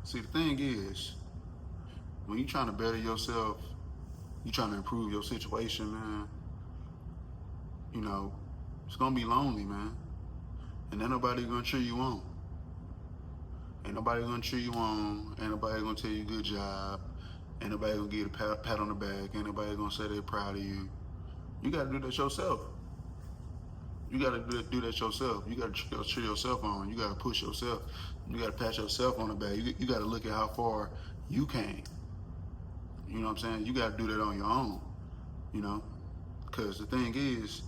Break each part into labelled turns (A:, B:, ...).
A: See, the thing is, when you trying to better yourself, you trying to improve your situation, man, you know, it's gonna be lonely, man. And ain't nobody gonna cheer you on. Ain't nobody gonna cheer you on. Ain't nobody gonna tell you good job. Ain't nobody gonna give you a pat on the back. Ain't nobody gonna say they're proud of you. You gotta do that yourself. You gotta do that yourself. You gotta cheer yourself on. You gotta push yourself. You gotta pat yourself on the back. You gotta look at how far you came. You know what I'm saying? You gotta do that on your own. You know, because the thing is,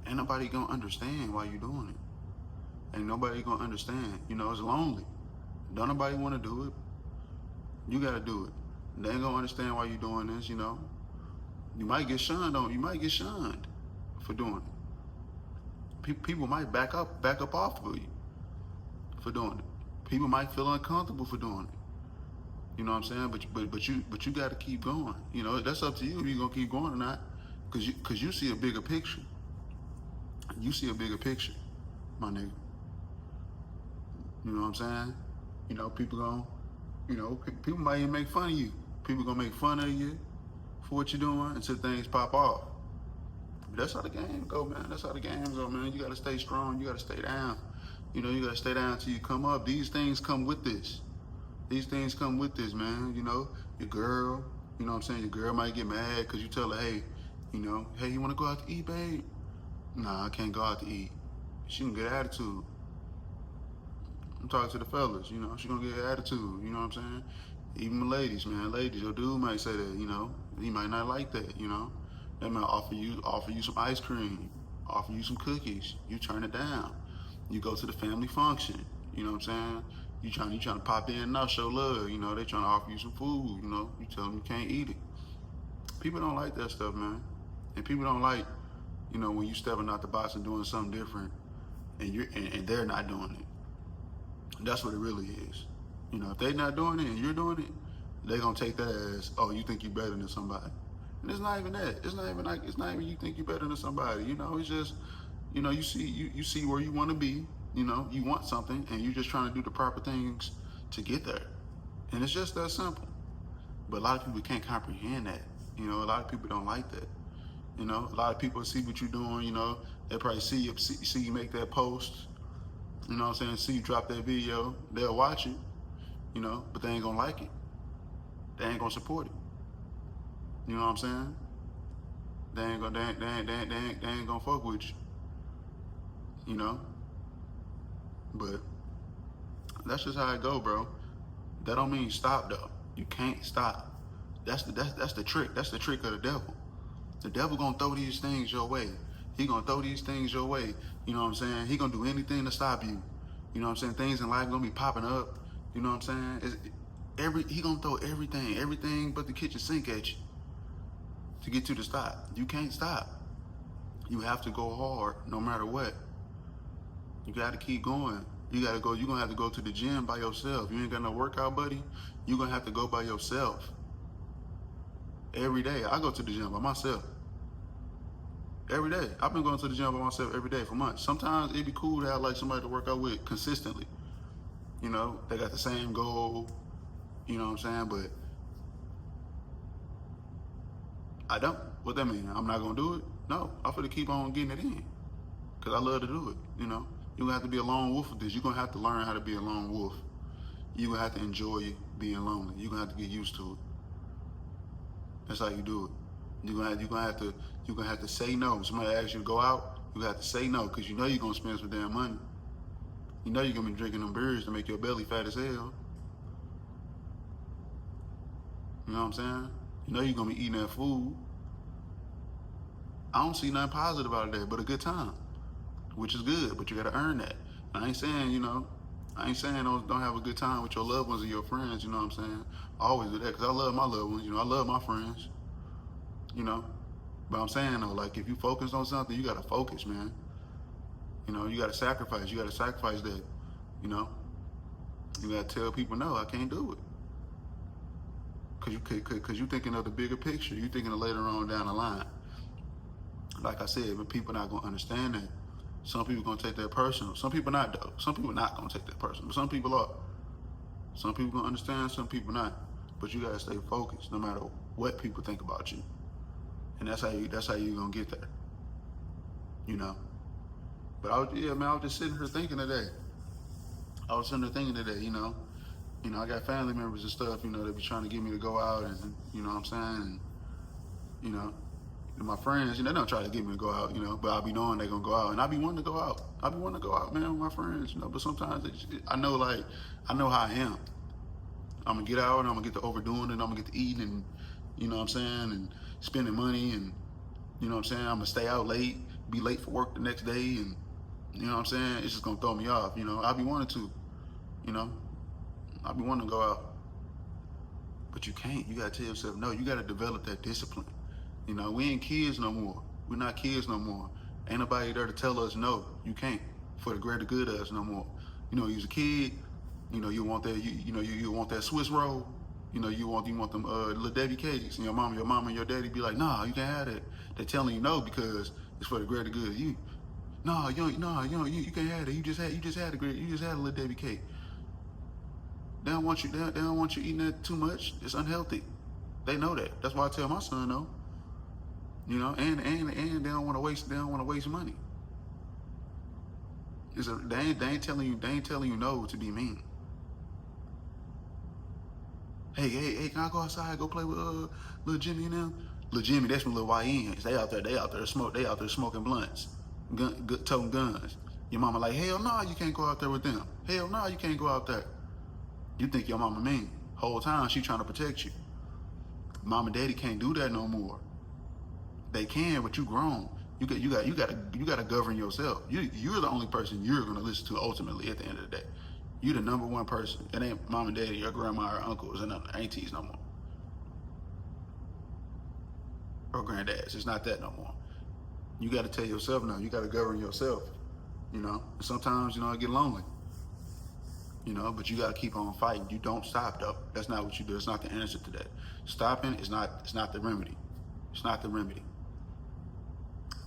A: ain't nobody gonna understand why you doing it. Ain't nobody gonna understand. You know, it's lonely. Don't nobody want to do it. You gotta do it. They ain't gonna understand why you doing this. You know, you might get shunned on. You might get shunned for doing it. People might back up off of you for doing it. People might feel uncomfortable for doing it. You know what I'm saying? But you got to keep going. You know, that's up to you if you're gonna keep going or not, because you see a bigger picture. You see a bigger picture, my nigga. You know what I'm saying? You know, people might even make fun of you. People gonna make fun of you for what you're doing until things pop off. But that's how the game go, man. That's how the game go, man. You gotta stay strong. You gotta stay down. You know, you gotta stay down until you come up. These things come with this. These things come with this, man. You know, your girl, you know what I'm saying? Your girl might get mad because you tell her, hey, hey, you want to go out to eat, babe? Nah, I can't go out to eat. She gonna get attitude. I'm talking to the fellas, you know, she gonna get attitude, you know what I'm saying? Even the ladies, man. Ladies, your dude might say that, you know. He might not like that, you know. They might offer you some ice cream, offer you some cookies. You turn it down. You go to the family function, you know what I'm saying? You trying to pop in now, show love, you know, they trying to offer you some food, you know, you tell them you can't eat it. People don't like that stuff, man. And people don't like, you know, when you stepping out the box and doing something different and they're not doing it. That's what it really is. You know, if they're not doing it and you're doing it, they're gonna take that as, oh, you think you're better than somebody. And it's not even that. It's not even you think you're better than somebody. You know, it's just, you know, you see where you want to be. You know, you want something, and you're just trying to do the proper things to get there. And it's just that simple. But a lot of people can't comprehend that. You know, a lot of people don't like that. You know, a lot of people see what you're doing. You know, they probably see you make that post. You know what I'm saying? See you drop that video. They'll watch it. You know, but they ain't gonna like it. They ain't gonna support it. You know what I'm saying? They ain't gonna fuck with you. You know? But that's just how it go, bro. That don't mean stop though. You can't stop. That's the trick. That's the trick of the devil. The devil gonna throw these things your way. He gonna throw these things your way. You know what I'm saying? He gonna do anything to stop you. You know what I'm saying? Things in life gonna be popping up. You know what I'm saying? He gonna throw everything but the kitchen sink at you to get you to stop. You can't stop. You have to go hard no matter what. You gotta keep going. You're gonna have to go to the gym by yourself. You ain't got no workout buddy, you're gonna have to go by yourself. Every day. I go to the gym by myself. Every day. I've been going to the gym by myself every day for months. Sometimes it'd be cool to have like somebody to work out with consistently. You know, they got the same goal, you know what I'm saying? But I don't. What that mean? I'm not gonna do it? No, I'm gonna keep on getting it in. Cause I love to do it, you know? You're gonna have to be a lone wolf with this. You're gonna have to learn how to be a lone wolf. You're gonna have to enjoy being lonely. You're gonna have to get used to it. That's how you do it. You're gonna have to say no. Somebody asks you to go out, you have to say no, because you know you're gonna spend some damn money. You know you're gonna be drinking them beers to make your belly fat as hell. You know what I'm saying? You know you're gonna be eating that food. I don't see nothing positive out of that, but a good time, which is good, but you gotta earn that. I ain't saying, don't have a good time with your loved ones or your friends, you know what I'm saying? I always do that, because I love my loved ones, you know, I love my friends, you know? But I'm saying, though, like, if you focus on something, you gotta focus, man. You know, you gotta sacrifice that, you know? You gotta tell people, no, I can't do it. Cause you thinking of the bigger picture. You thinking of later on down the line. Like I said, but people not gonna understand that. Some people gonna take that personal. Some people not though. Some people not gonna take that personal. But some people are. Some people gonna understand, some people not. But you gotta stay focused no matter what people think about you. And that's how you gonna get there. You know. But I was just sitting here thinking today. I got family members and stuff, they be trying to get me to go out and you know what I'm saying? And, you know, and my friends, they don't try to get me to go out, but I be knowing they gonna go out. And I be wanting to go out. I be wanting to go out, man, with my friends, but sometimes I know how I am. I'm gonna get out and I'm gonna get to overdoing it, I'm gonna get to eating and, you know what I'm saying, and spending money and, you know what I'm saying, I'm gonna stay out late, be late for work the next day and, you know what I'm saying, it's just gonna throw me off, I be wanting to, I be wanting to go out. But you can't. You gotta tell yourself no. You gotta develop that discipline. We ain't kids no more. We're not kids no more. Ain't nobody there to tell us no. You can't. For the greater good of us no more. You was a kid. You want that. You want that Swiss roll. You want them little Debbie cakes. And your mama and your daddy be like, nah, you can't have that. They're telling you no because it's for the greater good of you. No, you can't have that. You just had a little Debbie cake. They don't want you eating that too much. It's unhealthy. They know that. That's why I tell my son no. And they don't want to waste money. They ain't telling you no to be mean. Hey, can I go outside, go play with little Jimmy and them? Little Jimmy, that's from little YNs. They out there smoking blunts, toting guns. Your mama like, hell no, you can't go out there with them. Hell no, you can't go out there. You think your mama mean. Whole time she trying to protect you. Mom and daddy can't do that no more. They can, but you grown. You gotta govern yourself. You're the only person you're gonna listen to ultimately at the end of the day. You the number one person. It ain't mom and daddy, your grandma or uncles and aunties no more. Or granddads. It's not that no more. You gotta tell yourself no. You gotta govern yourself. And sometimes, it get lonely. But you got to keep on fighting. You don't stop though. That's not what you do. It's not the answer to that. Stopping is not the remedy. It's not the remedy.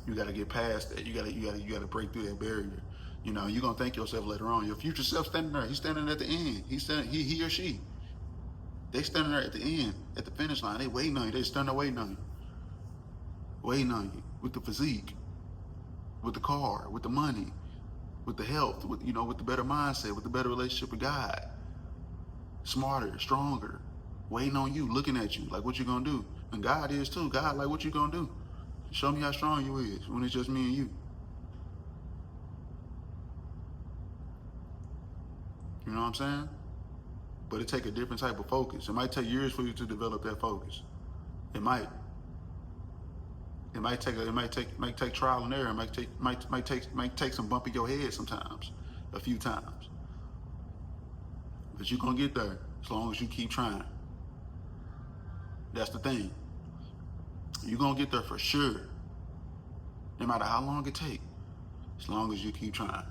A: You got to get past that. You got to break through that barrier. You're going to thank yourself later on. Your future self standing there. He's standing at the end. He or she. They standing there at the end, at the finish line. They waiting on you. They standing there waiting on you. Waiting on you with the physique, with the car, with the money, with the health, with the better mindset, with the better relationship with God. Smarter, stronger, waiting on you, looking at you, like what you gonna do. And God is too. God like, what you gonna do? Show me how strong you is when it's just me and you. You know what I'm saying? But it take a different type of focus. It might take years for you to develop that focus. It might. It might take trial and error. It might take some bumping your head sometimes, a few times. But you're gonna get there as long as you keep trying. That's the thing. You're gonna get there for sure. No matter how long it takes, as long as you keep trying.